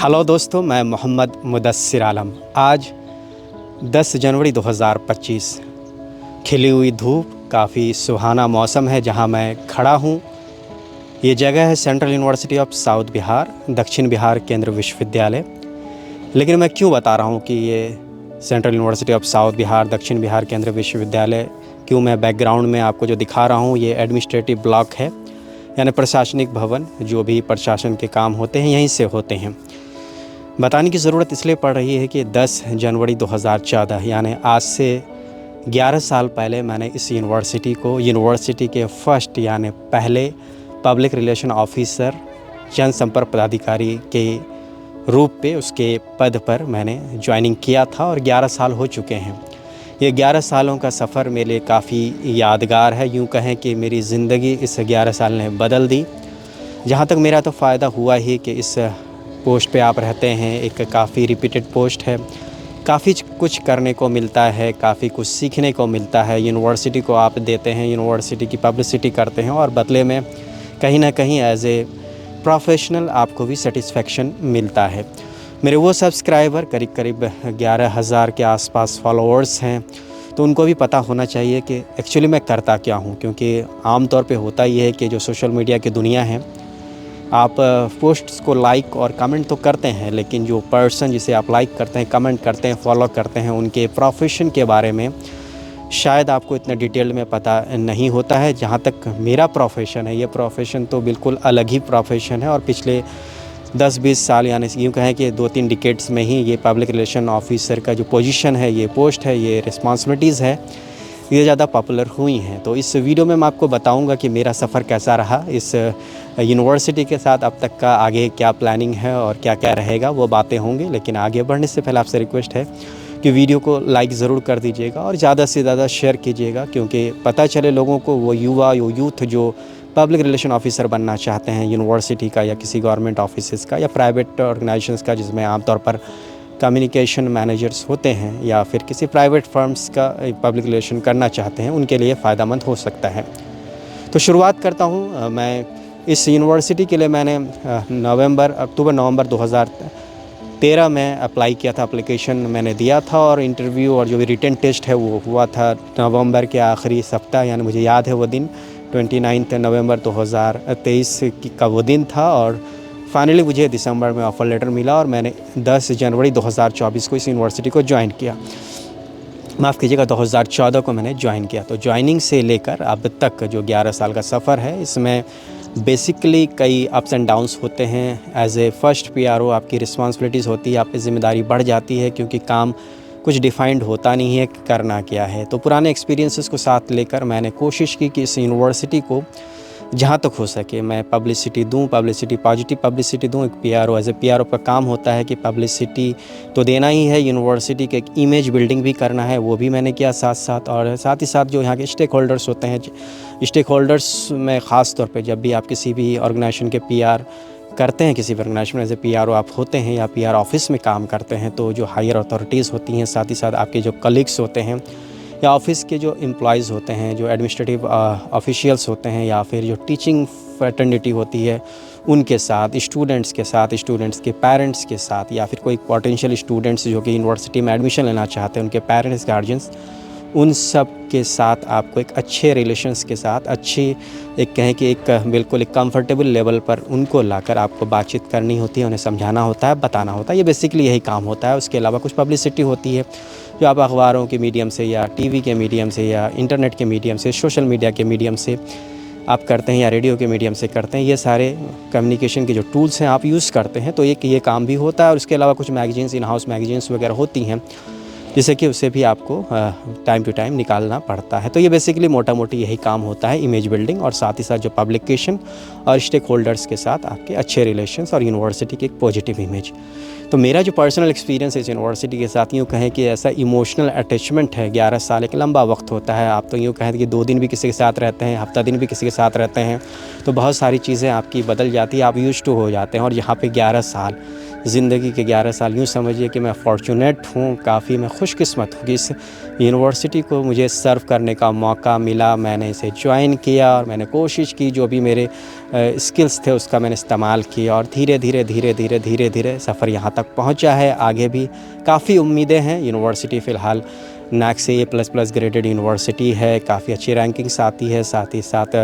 Hello दोस्तों, मैं मोहम्मद मुदस्सिर आलम। आज 10 जनवरी 2025, खिली हुई धूप, काफ़ी सुहाना मौसम है जहां मैं खड़ा हूं। ये जगह है central university of south Bihar, दक्षिण बिहार केंद्र विश्वविद्यालय। लेकिन मैं क्यों बता रहा हूं कि ये central university of south Bihar, दक्षिण बिहार केंद्र विश्वविद्यालय, क्यों मैं बैकग्राउंड में आपको जो दिखा रहा हूँ ये एडमिनिस्ट्रेटिव ब्लॉक है, यानी प्रशासनिक भवन। जो भी प्रशासन के काम होते हैं यहीं से होते हैं। बताने की ज़रूरत इसलिए पड़ रही है कि 10 जनवरी 2014 यानी आज से 11 साल पहले मैंने इस यूनिवर्सिटी के फर्स्ट यानी पहले पब्लिक रिलेशन ऑफिसर, जनसंपर्क पदाधिकारी के रूप पे उसके पद पर मैंने ज्वाइनिंग किया था और 11 साल हो चुके हैं। ये 11 सालों का सफ़र मेरे लिए काफ़ी यादगार है। यूँ कहें कि मेरी ज़िंदगी इस 11 साल ने बदल दी। जहाँ तक मेरा तो फ़ायदा हुआ ही कि इस पोस्ट पे आप रहते हैं, एक काफ़ी रिपीटेड पोस्ट है, काफ़ी कुछ करने को मिलता है, काफ़ी कुछ सीखने को मिलता है। यूनिवर्सिटी को आप देते हैं, यूनिवर्सिटी की पब्लिसिटी करते हैं और बदले में कहीं ना कहीं एज ए प्रोफेशनल आपको भी सेटिस्फेक्शन मिलता है। मेरे वो सब्सक्राइबर करीब 11,000 के आसपास फॉलोअर्स हैं, तो उनको भी पता होना चाहिए कि एक्चुअली मैं करता क्या हूँ। क्योंकि आम तौर पे होता ये है कि जो सोशल मीडिया की दुनिया है, आप पोस्ट्स को लाइक और कमेंट तो करते हैं, लेकिन जो पर्सन जिसे आप लाइक करते हैं, कमेंट करते हैं, फॉलो करते हैं, उनके प्रोफेशन के बारे में शायद आपको इतना डिटेल में पता नहीं होता है। जहाँ तक मेरा प्रोफेशन है, ये प्रोफेशन तो बिल्कुल अलग ही प्रोफेशन है और पिछले 10-20 साल यानी यूँ कहें कि 2-3 डिकेड्स में ही ये पब्लिक रिलेशन ऑफिसर का जो पोजीशन है, ये पोस्ट है, ये रिस्पॉन्सिबिलिटीज़ है, ये ज़्यादा पॉपुलर हुई हैं। तो इस वीडियो में मैं आपको बताऊंगा कि मेरा सफ़र कैसा रहा इस यूनिवर्सिटी के साथ, अब तक का आगे क्या प्लानिंग है और क्या क्या रहेगा, वो बातें होंगी। लेकिन आगे बढ़ने से पहले आपसे रिक्वेस्ट है कि वीडियो को लाइक ज़रूर कर दीजिएगा और ज़्यादा से ज़्यादा शेयर कीजिएगा, क्योंकि पता चले लोगों को, वो युवा, यूथ जो पब्लिक रिलेशन ऑफिसर बनना चाहते हैं यूनिवर्सिटी का या किसी गवर्नमेंट ऑफिस का या प्राइवेट ऑर्गेनाइजेशंस का, जिसमें आमतौर पर कम्युनिकेशन मैनेजर्स होते हैं, या फिर किसी प्राइवेट फर्म्स का पब्लिक रिलेशन करना चाहते हैं, उनके लिए फ़ायदेमंद हो सकता है। तो शुरुआत करता हूँ। मैं इस यूनिवर्सिटी के लिए मैंने अक्टूबर नवंबर 2013 में अप्लाई किया था, एप्लीकेशन मैंने दिया था और इंटरव्यू और जो भी रिटन टेस्ट है वो हुआ था नवंबर के आखिरी सप्ताह, यानी मुझे याद है वो दिन 29 नवंबर 2023 का वो दिन था। और फाइनली मुझे दिसंबर में ऑफ़र लेटर मिला और मैंने 10 जनवरी 2024 को इस यूनिवर्सिटी को ज्वाइन किया। माफ़ कीजिएगा, 2014 को मैंने ज्वाइन किया। तो ज्वाइनिंग से लेकर अब तक जो 11 साल का सफ़र है, इसमें बेसिकली कई अप्स एंड डाउन्स होते हैं। एज ए फर्स्ट PRO आपकी रिस्पॉन्सिबिलिटीज़ होती है, आप पे ज़िम्मेदारी बढ़ जाती है, क्योंकि काम कुछ डिफाइंड होता नहीं है कि करना क्या है। तो पुराने एक्सपीरियंसेस को साथ लेकर मैंने कोशिश की कि इस यूनिवर्सिटी को जहाँ तक हो सके मैं पब्लिसिटी दूँ, पॉजिटिव पब्लिसिटी दूँ। एक PRO एज ए PRO का काम होता है कि पब्लिसिटी तो देना ही है, यूनिवर्सिटी के एक इमेज बिल्डिंग भी करना है, वो भी मैंने किया साथ और साथ ही साथ जो यहाँ के स्टेक होल्डर्स होते हैं, स्टेक होल्डर्स में ख़ास तौर पे जब भी आप किसी भी ऑर्गेनाइजेशन के PR करते हैं, किसी भी ऑर्गेनाइजेशन में एज ए PRO आप होते हैं या PR ऑफिस में काम करते हैं, तो जो हायर अथॉरिटीज़ होती हैं, साथ ही साथ आपके जो कलीग्स होते हैं या ऑफिस के जो एम्प्लॉयज़ होते हैं, जो एडमिनिस्ट्रेटिव ऑफिशियल्स होते हैं, या फिर जो टीचिंग फ्रेटर्निटी होती है, उनके साथ, स्टूडेंट्स के साथ, स्टूडेंट्स के पेरेंट्स के साथ, या फिर कोई पोटेंशियल स्टूडेंट्स जो कि यूनिवर्सिटी में एडमिशन लेना चाहते हैं, उनके पेरेंट्स, गार्जियंस, उन सब के साथ आपको एक अच्छे रिलेशंस के साथ, अच्छी एक कहें कि एक बिल्कुल एक कंफर्टेबल लेवल पर उनको लाकर आपको बातचीत करनी होती है, उन्हें समझाना होता है, बताना होता है। ये बेसिकली यही काम होता है। उसके अलावा कुछ पब्लिसिटी होती है जो आप अखबारों के मीडियम से या TV के मीडियम से या इंटरनेट के मीडियम से, सोशल मीडिया के मीडियम से आप करते हैं या रेडियो के मीडियम से करते हैं। ये सारे कम्युनिकेशन के जो टूल्स हैं आप यूज़ करते हैं, तो ये काम भी होता है। और उसके अलावा कुछ मैगजीन्स, इन हाउस मैगजीन्स वगैरह होती हैं, जिससे कि उसे भी आपको टाइम टू टाइम निकालना पड़ता है। तो ये बेसिकली मोटा मोटी यही काम होता है, इमेज बिल्डिंग, और साथ ही साथ जो पब्लिकेशन और स्टेक होल्डर्स के साथ आपके अच्छे रिलेशंस और यूनिवर्सिटी की एक पॉजिटिव इमेज। तो मेरा जो पर्सनल एक्सपीरियंस है इस यूनिवर्सिटी के साथ, यूँ कहें कि ऐसा इमोशनल अटैचमेंट है। 11 साल एक लंबा वक्त होता है। आप तो यूँ कहें कि 2 दिन भी किसी के साथ रहते हैं, हफ्ता दिन भी किसी के साथ रहते हैं, तो बहुत सारी चीज़ें आपकी बदल जाती है, आप यूज्ड टू हो जाते हैं। और यहाँ पे 11 साल ज़िंदगी के 11 साल यूँ समझिए कि मैं फॉर्चुनेट हूँ, काफ़ी मैं खुशकिस्मत हूँ कि इस यूनिवर्सिटी को मुझे सर्व करने का मौका मिला। मैंने इसे जॉइन किया और मैंने कोशिश की, जो भी मेरे स्किल्स थे उसका मैंने इस्तेमाल किया और धीरे-धीरे सफ़र यहाँ तक पहुँचा है। आगे भी काफ़ी उम्मीदें हैं। यूनिवर्सिटी फ़िलहाल NAAC से A++ ग्रेडेड यूनिवर्सिटी है, काफ़ी अच्छी रैंकिंग्स आती है, साथ ही साथ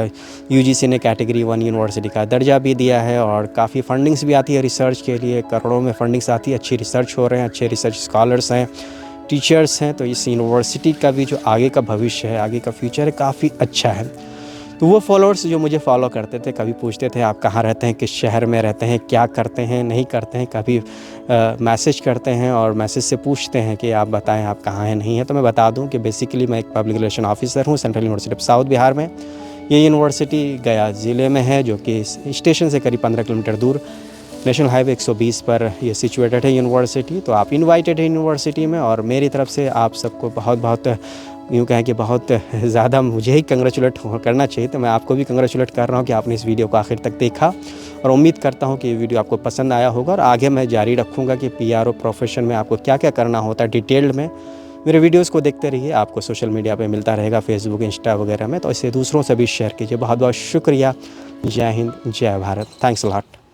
UGC ने कैटेगरी 1 यूनिवर्सिटी का दर्जा भी दिया है और काफ़ी फंडिंग्स भी आती है रिसर्च के लिए, करोड़ों में फंडिंग्स आती है। अच्छी रिसर्च हो रहे हैं, अच्छे रिसर्च स्कॉलर्स हैं, टीचर्स हैं। तो इस यूनिवर्सिटी का भी जो आगे का भविष्य है, आगे का फ्यूचर है, काफ़ी अच्छा है। तो वो फॉलोअर्स जो मुझे फॉलो करते थे, कभी पूछते थे आप कहाँ रहते हैं, किस शहर में रहते हैं, क्या करते हैं, नहीं करते हैं, कभी मैसेज करते हैं और मैसेज से पूछते हैं कि आप बताएं आप कहाँ हैं, नहीं हैं। तो मैं बता दूं कि बेसिकली मैं एक पब्लिक रिलेशन ऑफिसर हूं central university of south Bihar में। ये यूनिवर्सिटी गया ज़िले में है, जो कि स्टेशन से करीब 15 किलोमीटर दूर नेशनल हाईवे 120 पर ये सिचुएटेड है यूनिवर्सिटी। तो आप इनवाइटेड है यूनिवर्सिटी में और मेरी तरफ से आप सबको बहुत यूँ कहें कि बहुत ज़्यादा मुझे ही कंग्रेचुलेट करना चाहिए। तो मैं आपको भी कंग्रेचुलेट कर रहा हूँ कि आपने इस वीडियो को आखिर तक देखा और उम्मीद करता हूँ कि ये वीडियो आपको पसंद आया होगा और आगे मैं जारी रखूँगा कि PRO प्रोफेशन में आपको क्या क्या करना होता है डिटेल्ड में। मेरे वीडियोज़ को देखते रहिए, आपको सोशल मीडिया पे मिलता रहेगा, फेसबुक, इंस्टा वगैरह में। तो इसे दूसरों से भी शेयर कीजिए। बहुत बहुत शुक्रिया। जय हिंद, जय भारत। Thanks a lot.